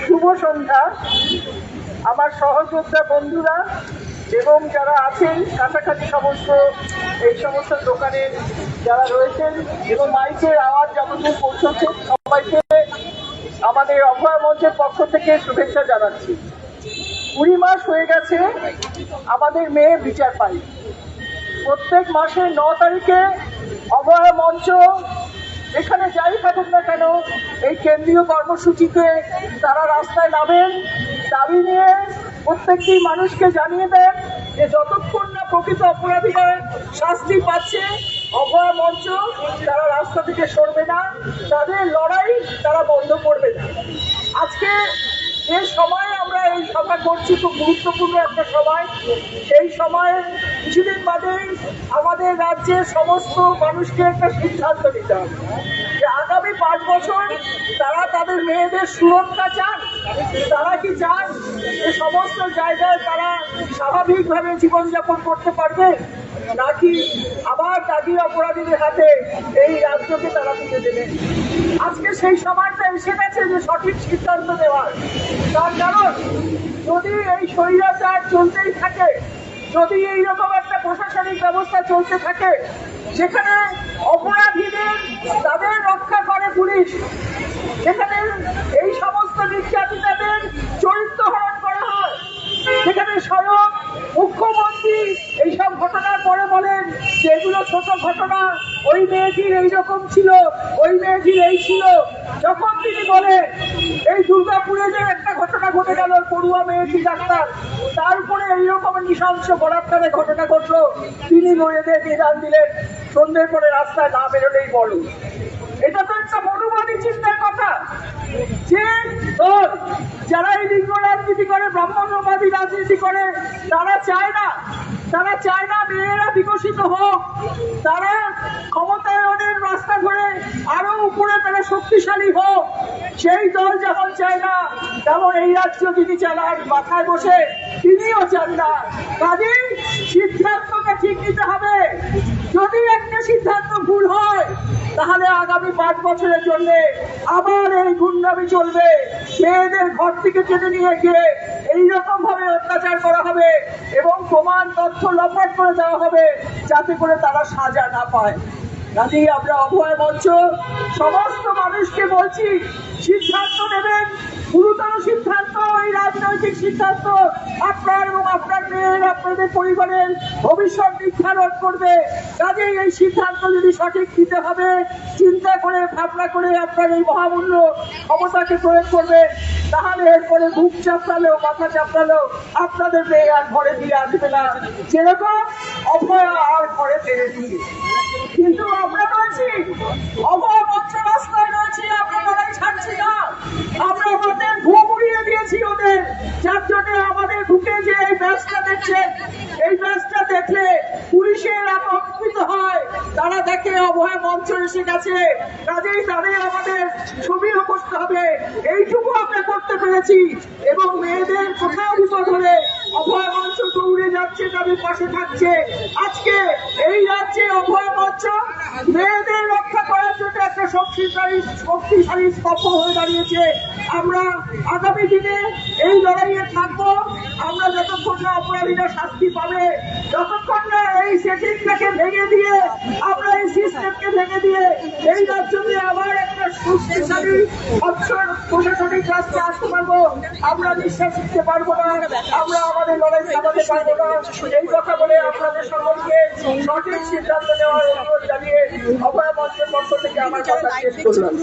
শুভ সন্ধ্যা আমার সহযোদ্ধা বন্ধুরা এবং যারা আছেন কাছাকাছি এই সমস্ত দোকানের যারা রয়েছেন এবং মাইকের আওয়াজ যাবতীয় পৌঁছচ্ছে সবাইকে আমাদের অভয় মঞ্চের পক্ষ থেকে শুভেচ্ছা জানাচ্ছি। 20 মাস হয়ে গেছে আমাদের মেয়ে বিচার পাই। প্রত্যেক মাসের 9 তারিখে অভয় মঞ্চ এখানে যাই থাকুক না কেন এই কেন্দ্রীয় কর্মসূচিতে তারা রাস্তায় নামেন, দাবি নিয়ে প্রত্যেকটি মানুষকে জানিয়ে দেন যে যতক্ষণ না প্রকৃত অপরাধীরা শাস্তি পাচ্ছে অভয় মঞ্চ তারা রাস্তা থেকে সরবে না, তাদের লড়াই তারা বন্ধ করবে না। আজকে যে সময় আমরা এই সভা করছি খুব গুরুত্বপূর্ণ একটা সময়। এই সময়ে কিছুদিন বাদেই আমাদের রাজ্যের সমস্ত মানুষকে একটা সিদ্ধান্ত নিতে হবে যে আগামী 5 বছর তারা তাদের মেয়েদের সুরক্ষা চান, তারা কি চান যে সমস্ত জায়গায় তারা স্বাভাবিকভাবে জীবনযাপন করতে পারবে, নাকি আবার দাগি অপরাধীদের হাতে এই রাজ্যকে তারা তুলে দেবে। আজকে সেই সময়টা এসে গেছে যে সঠিক সিদ্ধান্ত নেওয়ার। তার কারণ যদি এই স্বৈরাচার চলতেই থাকে, যদি এইরকম একটা প্রশাসনিক ব্যবস্থা চলতে থাকে যেখানে অপরাধীদের তাদের রক্ষা করে পুলিশ, যেখানে এই সমস্ত নির্যাতিতাদের চরিত্র হরণ করা হয়, যেখানে স্বয়ং মুখ্যমন্ত্রী এইসব ঘটনার পরে বলেন যে এগুলো ছোট ঘটনা, ওই মেয়েটির এইরকম ছিল, ওই মেয়েটির এই ছিল। যখন তিনি বলেন এই দুর্গাপুরে যে একটা ঘটনা ঘটে গেল, পড়ুয়া মেয়েটি ডাক্তার, তার উপরে এইরকম নৃশংস বলাৎকারে ঘটনা ঘটলো, তিনি মেয়েদের নিদান দিলেন সন্ধ্যের পরে রাস্তায় না বেরোলেই বলো। এটা তো একটা মনোবাদী চিন্তার কথা যে যারা এই লিঙ্গ রাজনীতি করে, ব্রাহ্মণ্যবাদী রাজনীতি করে, তারা চায় না মেয়েরা বিকশিত হোক, তারা ক্ষমতায়নের রাস্তা ধরে আরো উপরে তারা শক্তিশালী হোক। সেই দল যেমন চায় না, তেমন এই রাজ্য যিনি চালান মাথায় বসে তিনিও চান না। কাজেই সিদ্ধান্তটা ঠিক নিতে হবে। যদি একটা সিদ্ধান্ত ভুল হয় তাহলে আগামী 5 বছরের জন্য আবার এই গুন্ডামি চলবে, মেয়েদের ঘর থেকে টেনে নিয়ে গিয়ে এইরকম ভাবে অত্যাচার করা হবে এবং প্রমাণ তথ্য লপাট করে দেওয়া হবে যাতে করে তারা সাজা না পায়। কাজেই আমরা অভয় মঞ্চ সমস্ত মানুষকে বলছি, সিদ্ধান্ত নেবেন, গুরুতর সিদ্ধান্ত, এই রাজনৈতিক সিদ্ধান্ত আপনার এবং আপনার মেয়ের, আপনাদের পরিবারের ভবিষ্যৎ নির্ধারণ করবে। কাজেই এই সিদ্ধান্ত যদি সঠিক দিতে হবে, চিন্তা করে ভাবনা করে আপনার এই মহামূল্য ক্ষমতাকে প্রয়োগ করবে, তাহলে এরপরে বুক চাপড়ালেও মাথা চাপড়ালেও আপনাদের মেয়ে আর ঘরে ফিরে আসবে না, যেরকম অভয় আর ঘরে ফিরে দিয়ে। কিন্তু আমরা বলছি অভয় মঞ্চ রাস্তায় রয়েছি, আমরা লড়াই ছাড়ছি না। আমরা আমাদের ঘুম উড়িয়ে দিয়েছি ওদের, যার জন্য আমাদের বুকে যে এই ব্যাচটা দেখছেন, এই ব্যাচটা দেখলে পুলিশের আতঙ্কিত হয়, তারা দেখে অভয় মঞ্চ এসে গেছে, কাজেই তাদের আমাদের ছবিও করতে হবে। এইটুকু আমরা করতে পেরেছি এবং মেয়েদের কোথাও বিপদ হলে অভয় মঞ্চ দৌড়ে যাচ্ছে, তাদের পাশে থাকছে। আজকে এই রাজ্যে অভয় মঞ্চ মেয়েদের রক্ষা করার জন্য একটা শক্তিশালী স্তম্ভ হয়ে দাঁড়িয়েছে। আমরা আগামী দিনে এই লড়াইয়ে থাকবো। আমরা যতক্ষণ না অপরাধীরা শাস্তি পাবে, যতক্ষণ না এই সেটিংটাকে ভেঙে দিয়ে, আমরা এই সিস্টেমকে ভেঙে দিয়ে এই রাজ্যকে আবার একটা শক্তিশালী প্রশাসনিক রাস্তায় আসতে পারবো, আমরা নিঃশ্বাস নিতে পারবো না, আমরা আমাদের লড়াই চালাতে পারবো না। এই কথা বলে আপনাদের সকলকে সঠিক সিদ্ধান্ত নেওয়ার অনুরোধ জানিয়ে অভয় মঞ্চের পক্ষ থেকে আমার কথা শেষ করলাম।